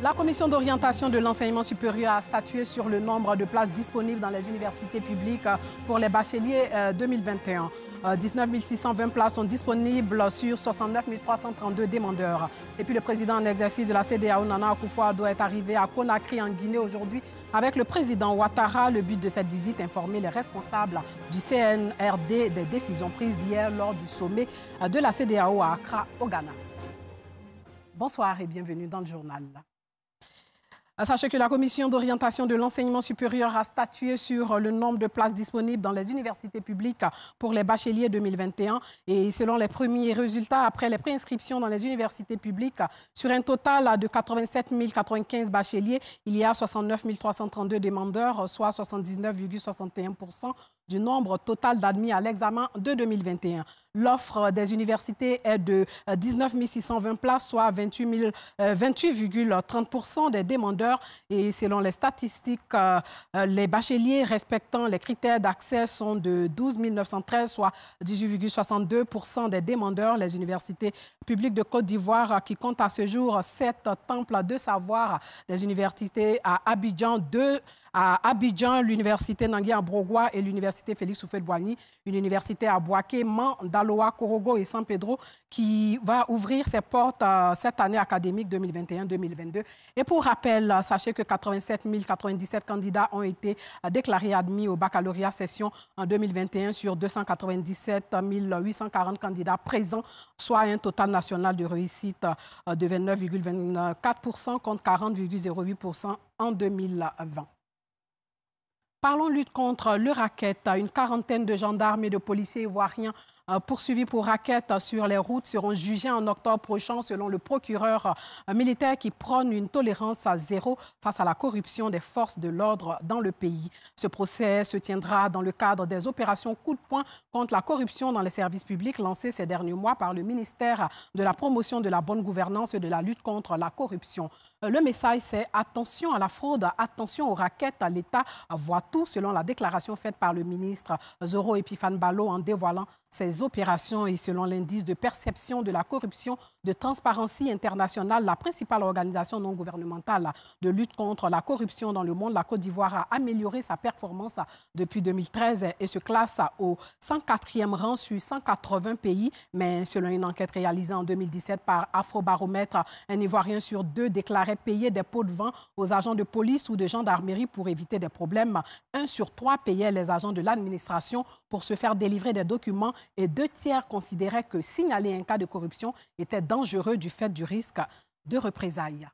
La commission d'orientation de l'enseignement supérieur a statué sur le nombre de places disponibles dans les universités publiques pour les bacheliers 2021. 19 620 places sont disponibles sur 69 332 demandeurs. Et puis le président en exercice de la CEDEAO, Nana Akufo-Addo, est arrivé à Conakry en Guinée aujourd'hui avec le président Ouattara. Le but de cette visite, informer les responsables du CNRD des décisions prises hier lors du sommet de la CEDEAO à Accra, au Ghana. Bonsoir et bienvenue dans le journal. Sachez que la commission d'orientation de l'enseignement supérieur a statué sur le nombre de places disponibles dans les universités publiques pour les bacheliers 2021. Et selon les premiers résultats, après les préinscriptions dans les universités publiques, sur un total de 87 095 bacheliers, il y a 69 332 demandeurs, soit 79,61% du nombre total d'admis à l'examen de 2021. L'offre des universités est de 19 620 places, soit 28,30% des demandeurs. Et selon les statistiques, les bacheliers respectant les critères d'accès sont de 12 913, soit 18,62% des demandeurs. Les universités publiques de Côte d'Ivoire, qui comptent à ce jour 7 temples de savoir, des universités à Abidjan, l'université Nangui-Ambrogois et l'université Félix Houphouët-Boigny, une université à Bouaké, Man, Daloa, Korogo et San Pedro qui va ouvrir ses portes cette année académique 2021-2022. Et pour rappel, sachez que 87 097 candidats ont été déclarés admis au baccalauréat session en 2021 sur 297 840 candidats présents, soit un total national de réussite de 29,24% contre 40,08% en 2020. Parlons lutte contre le racket. Une quarantaine de gendarmes et de policiers ivoiriens poursuivis pour racket sur les routes seront jugés en octobre prochain selon le procureur militaire qui prône une tolérance à zéro face à la corruption des forces de l'ordre dans le pays. Ce procès se tiendra dans le cadre des opérations coup de poing contre la corruption dans les services publics lancées ces derniers mois par le ministère de la promotion de la bonne gouvernance et de la lutte contre la corruption. Le message, c'est attention à la fraude, attention aux rackets. L'État voit tout, selon la déclaration faite par le ministre Zoro Epiphane Ballo en dévoilant ces opérations et selon l'indice de perception de la corruption de Transparency International, la principale organisation non gouvernementale de lutte contre la corruption dans le monde. La Côte d'Ivoire a amélioré sa performance depuis 2013 et se classe au 104e rang sur 180 pays. Mais selon une enquête réalisée en 2017 par Afrobaromètre, un Ivoirien sur deux déclarait payer des pots de vin aux agents de police ou de gendarmerie pour éviter des problèmes. 1 sur 3 payait les agents de l'administration pour se faire délivrer des documents et 2 tiers considéraient que signaler un cas de corruption était dangereux du fait du risque de représailles.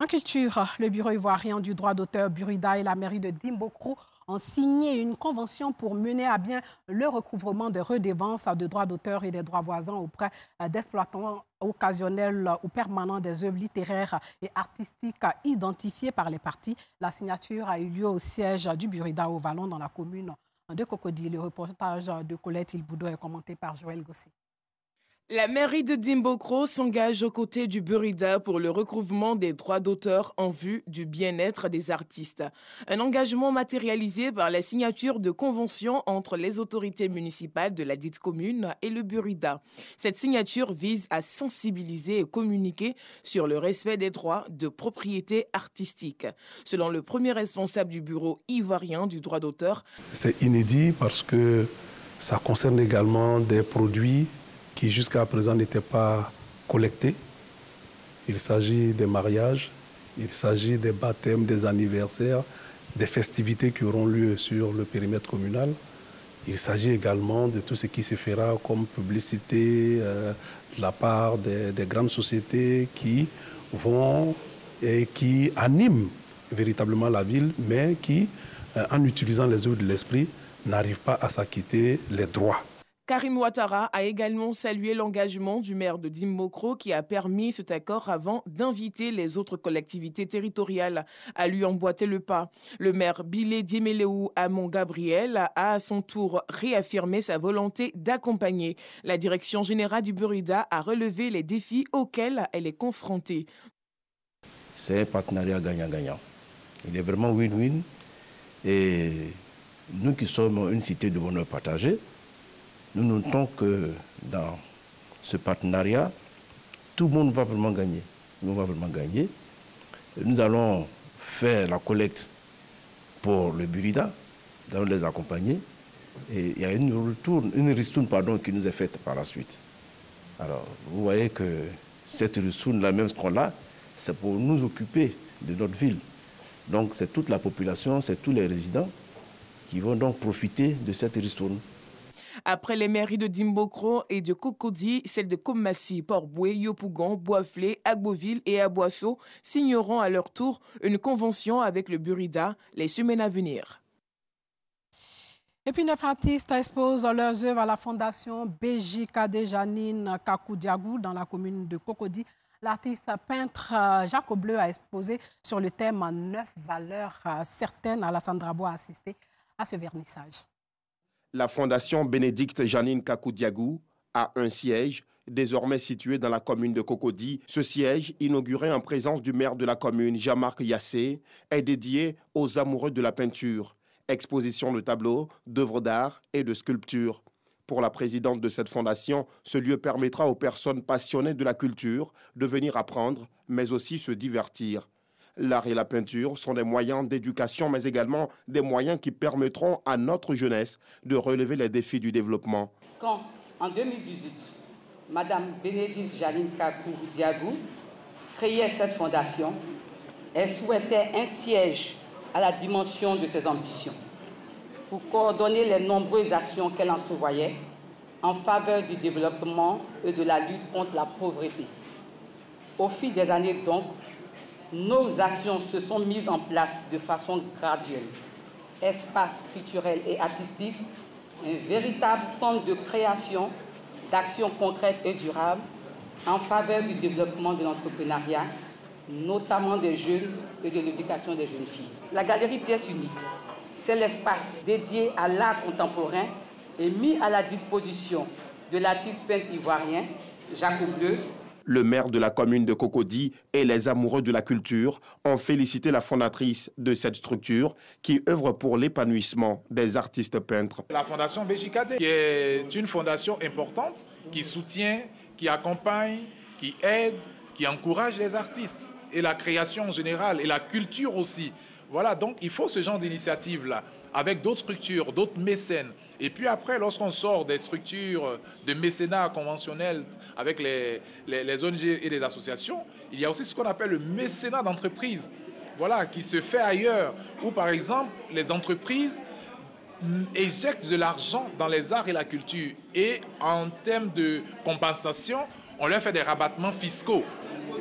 En culture, le bureau ivoirien du droit d'auteur Burida et la mairie de Dimbokro ont signé une convention pour mener à bien le recouvrement des redevances de droits d'auteur et des droits voisins auprès d'exploitants occasionnels ou permanents des œuvres littéraires et artistiques identifiées par les parties. La signature a eu lieu au siège du Burida au Vallon dans la commune de Cocody. Le reportage de Colette Ilboudo est commenté par Joël Gossé. La mairie de Dimbokro s'engage aux côtés du Burida pour le recouvrement des droits d'auteur en vue du bien-être des artistes. Un engagement matérialisé par la signature de conventions entre les autorités municipales de la dite commune et le Burida. Cette signature vise à sensibiliser et communiquer sur le respect des droits de propriété artistique. Selon le premier responsable du bureau ivoirien du droit d'auteur, c'est inédit parce que ça concerne également des produits qui jusqu'à présent n'étaient pas collectés. Il s'agit des mariages, il s'agit des baptêmes, des anniversaires, des festivités qui auront lieu sur le périmètre communal. Il s'agit également de tout ce qui se fera comme publicité de la part des grandes sociétés qui vont et qui animent véritablement la ville, mais qui, en utilisant les œuvres de l'esprit, n'arrivent pas à s'acquitter les droits. Karim Ouattara a également salué l'engagement du maire de Dimbokro qui a permis cet accord avant d'inviter les autres collectivités territoriales à lui emboîter le pas. Le maire Bilé Diemeleou Amon Gabriel a à son tour réaffirmé sa volonté d'accompagner. La direction générale du Burida a relevé les défis auxquels elle est confrontée. C'est un partenariat gagnant-gagnant. Il est vraiment win-win. Et nous qui sommes une cité de bonheur partagé, nous notons que dans ce partenariat, tout le monde va vraiment gagner. nous on va vraiment gagner. Nous allons faire la collecte pour le Burida, nous allons les accompagner. Et il y a une ristourne qui nous est faite par la suite. Alors, vous voyez que cette ristourne-là, même ce qu'on a, c'est pour nous occuper de notre ville. Donc, c'est toute la population, c'est tous les résidents qui vont donc profiter de cette ristourne. Après les mairies de Dimbokro et de Cocody, celles de Komassi, Port-Boué, Yopougon, Boisflé, Agboville et Aboisseau signeront à leur tour une convention avec le Burida les semaines à venir. Et puis 9 artistes exposent leurs œuvres à la fondation BJKD Janine Kakou Diagou dans la commune de Cocody. L'artiste peintre Jacques Bleu a exposé sur le thème « 9 valeurs certaines ». Alassane Drabo a assisté à ce vernissage. La fondation Bénédicte Janine Kakou Diagou a un siège désormais situé dans la commune de Cocody. Ce siège, inauguré en présence du maire de la commune, Jean-Marc Yassé, est dédié aux amoureux de la peinture. Exposition de tableaux, d'œuvres d'art et de sculptures. Pour la présidente de cette fondation, ce lieu permettra aux personnes passionnées de la culture de venir apprendre, mais aussi se divertir. L'art et la peinture sont des moyens d'éducation, mais également des moyens qui permettront à notre jeunesse de relever les défis du développement. Quand, en 2018, Mme Bénédicte Janine Kakou Diagou créait cette fondation, elle souhaitait un siège à la dimension de ses ambitions pour coordonner les nombreuses actions qu'elle entrevoyait en faveur du développement et de la lutte contre la pauvreté. Au fil des années donc, nos actions se sont mises en place de façon graduelle. Espace culturel et artistique, un véritable centre de création, d'actions concrètes et durables en faveur du développement de l'entrepreneuriat, notamment des jeunes et de l'éducation des jeunes filles. La galerie Pièce Unique, c'est l'espace dédié à l'art contemporain et mis à la disposition de l'artiste peintre ivoirien Jacques Bleu. Le maire de la commune de Cocody et les amoureux de la culture ont félicité la fondatrice de cette structure qui œuvre pour l'épanouissement des artistes peintres. La fondation BJKD, qui est une fondation importante, qui soutient, qui accompagne, qui aide, qui encourage les artistes et la création en général et la culture aussi. Voilà, donc il faut ce genre d'initiative-là, avec d'autres structures, d'autres mécènes. Et puis après, lorsqu'on sort des structures de mécénat conventionnels avec les ONG et les associations, il y a aussi ce qu'on appelle le mécénat d'entreprise, voilà, qui se fait ailleurs, où par exemple, les entreprises éjectent de l'argent dans les arts et la culture. Et en termes de compensation, on leur fait des rabattements fiscaux.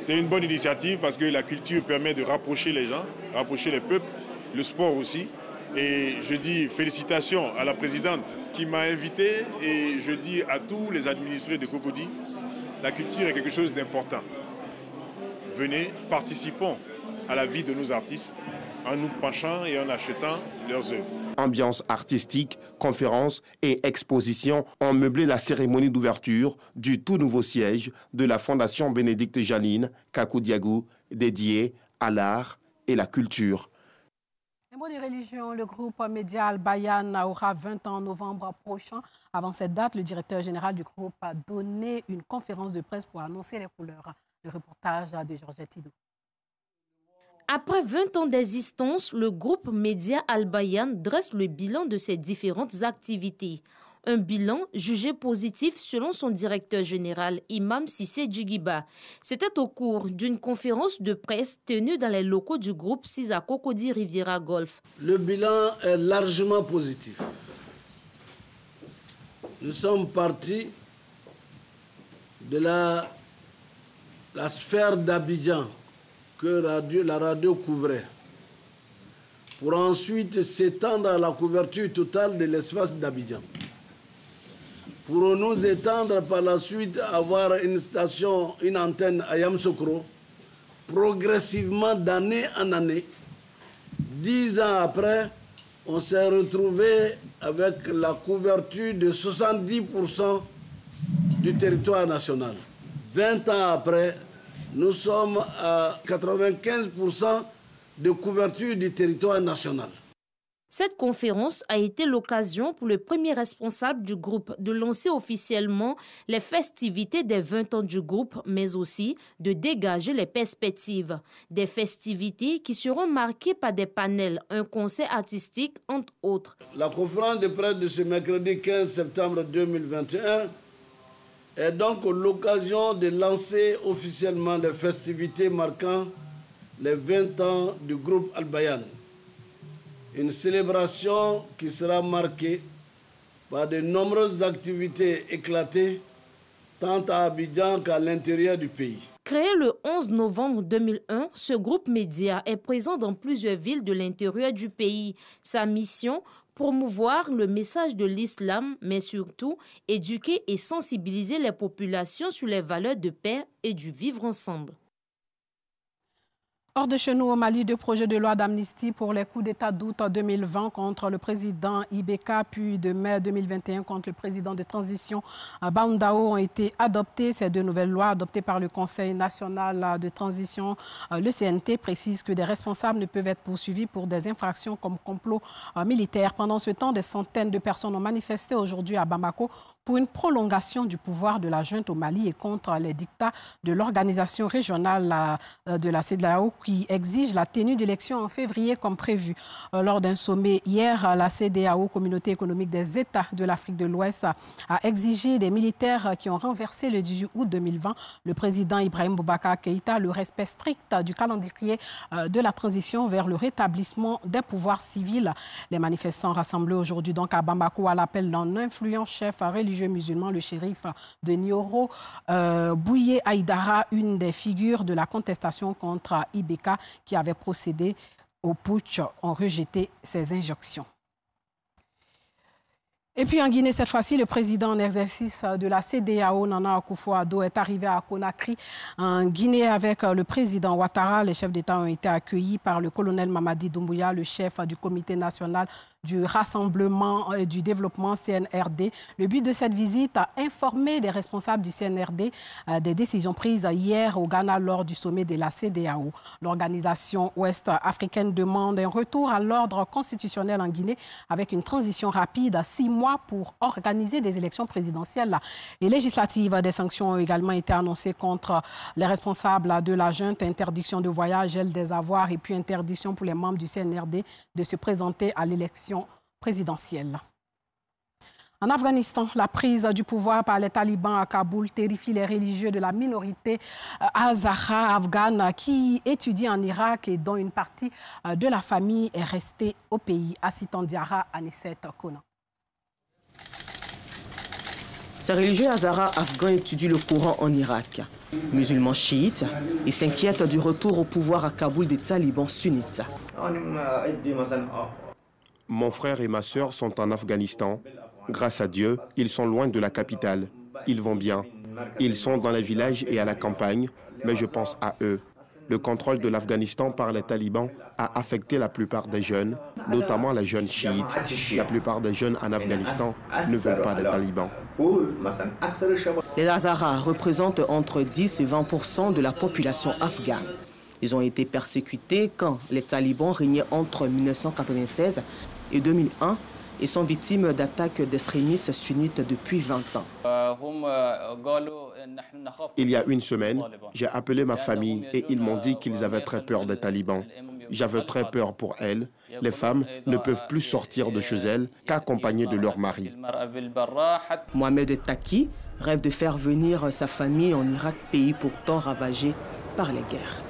C'est une bonne initiative parce que la culture permet de rapprocher les gens, rapprocher les peuples, le sport aussi. Et je dis félicitations à la présidente qui m'a invité et je dis à tous les administrés de Cocody, la culture est quelque chose d'important. Venez, participons à la vie de nos artistes en nous penchant et en achetant leurs œuvres. Ambiance artistique, conférences et expositions ont meublé la cérémonie d'ouverture du tout nouveau siège de la Fondation Bénédicte Janine Kakou Diagou, dédiée à l'art et la culture. Un mot des religions, le groupe Média Al-Bayan aura 20 ans en novembre prochain. Avant cette date, le directeur général du groupe a donné une conférence de presse pour annoncer les couleurs. Le reportage de Georgette Tidou. Après 20 ans d'existence, le groupe Média Al-Bayan dresse le bilan de ses différentes activités. Un bilan jugé positif selon son directeur général, Imam Sissé Djigiba. C'était au cours d'une conférence de presse tenue dans les locaux du groupe Sisa Cocody Riviera Golf. Le bilan est largement positif. Nous sommes partis de la sphère d'Abidjan que la radio couvrait, pour ensuite s'étendre à la couverture totale de l'espace d'Abidjan. Pour nous étendre par la suite, avoir une station, une antenne à Yamoussoukro, progressivement d'année en année. 10 ans après, on s'est retrouvé avec la couverture de 70% du territoire national. 20 ans après, nous sommes à 95% de couverture du territoire national. Cette conférence a été l'occasion pour le premier responsable du groupe de lancer officiellement les festivités des 20 ans du groupe, mais aussi de dégager les perspectives. Des festivités qui seront marquées par des panels, un concert artistique, entre autres. La conférence de presse de ce mercredi 15 septembre 2021 est donc l'occasion de lancer officiellement les festivités marquant les 20 ans du groupe Al Bayan. Une célébration qui sera marquée par de nombreuses activités éclatées, tant à Abidjan qu'à l'intérieur du pays. Créé le 11 novembre 2001, ce groupe média est présent dans plusieurs villes de l'intérieur du pays. Sa mission, promouvoir le message de l'islam, mais surtout éduquer et sensibiliser les populations sur les valeurs de paix et du vivre ensemble. Hors de chez nous au Mali, 2 projets de loi d'amnistie pour les coups d'État d'août 2020 contre le président Ibeka, puis de mai 2021 contre le président de transition Baoundao ont été adoptés. Ces 2 nouvelles lois adoptées par le Conseil national de transition, le CNT, précisent que des responsables ne peuvent être poursuivis pour des infractions comme complot militaire. Pendant ce temps, des centaines de personnes ont manifesté aujourd'hui à Bamako pour une prolongation du pouvoir de la junte au Mali et contre les dictats de l'organisation régionale de la CEDEAO qui exige la tenue d'élections en février comme prévu. Lors d'un sommet hier, la CEDEAO, Communauté économique des États de l'Afrique de l'Ouest, a exigé des militaires qui ont renversé le 18 août 2020 le président Ibrahim Boubacar Keïta le respect strict du calendrier de la transition vers le rétablissement des pouvoirs civils. Les manifestants rassemblés aujourd'hui donc à Bamako à l'appel d'un influent chef religieux musulman, le shérif de Nioro, Bouye Aïdara, une des figures de la contestation contre Ibeka qui avait procédé au putsch, ont rejeté ces injonctions. Et puis en Guinée, cette fois-ci, le président en exercice de la CEDEAO, Nana Akufo-Addo, est arrivé à Conakry, en Guinée, avec le président Ouattara. Les chefs d'État ont été accueillis par le colonel Mamadi Doumbouya, le chef du comité national du Rassemblement et du Développement CNRD. Le but de cette visite, informer des responsables du CNRD des décisions prises hier au Ghana lors du sommet de la CEDEAO. L'organisation ouest-africaine demande un retour à l'ordre constitutionnel en Guinée avec une transition rapide à 6 mois pour organiser des élections présidentielles et législatives. Des sanctions ont également été annoncées contre les responsables de la junte, interdiction de voyage, gel des avoirs et puis interdiction pour les membres du CNRD de se présenter à l'élection présidentielle. En Afghanistan, la prise du pouvoir par les talibans à Kaboul terrifie les religieux de la minorité Hazara afghane qui étudie en Irak et dont une partie de la famille est restée au pays. Assitan Diara, Anisset Kona. Ces religieux Hazara afghans étudient le Coran en Irak. Musulmans chiites, ils s'inquiètent du retour au pouvoir à Kaboul des talibans sunnites. Mon frère et ma sœur sont en Afghanistan. Grâce à Dieu, ils sont loin de la capitale. Ils vont bien. Ils sont dans les villages et à la campagne, mais je pense à eux. Le contrôle de l'Afghanistan par les talibans a affecté la plupart des jeunes, notamment les jeunes chiites. La plupart des jeunes en Afghanistan ne veulent pas des talibans. Les Hazara représentent entre 10 et 20% de la population afghane. Ils ont été persécutés quand les talibans régnaient entre 1996 et 2001 et sont victimes d'attaques d'extrémistes sunnites depuis 20 ans. Il y a une semaine, j'ai appelé ma famille et ils m'ont dit qu'ils avaient très peur des talibans. J'avais très peur pour elles. Les femmes ne peuvent plus sortir de chez elles qu'accompagnées de leur mari. Mohamed Taki rêve de faire venir sa famille en Irak, pays pourtant ravagé par les guerres.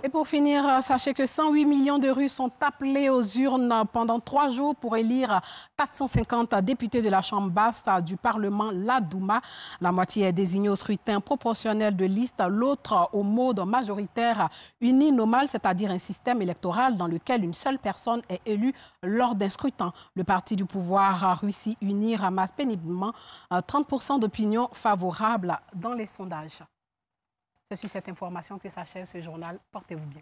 Et pour finir, sachez que 108 millions de Russes sont appelés aux urnes pendant 3 jours pour élire 450 députés de la Chambre basse du Parlement, la Douma. La moitié est désignée au scrutin proportionnel de liste, l'autre au mode majoritaire uninomal, c'est-à-dire un système électoral dans lequel une seule personne est élue lors d'un scrutin. Le parti du pouvoir Russie Unie ramasse péniblement 30% d'opinions favorables dans les sondages. C'est sur cette information que s'achève ce journal. Portez-vous bien.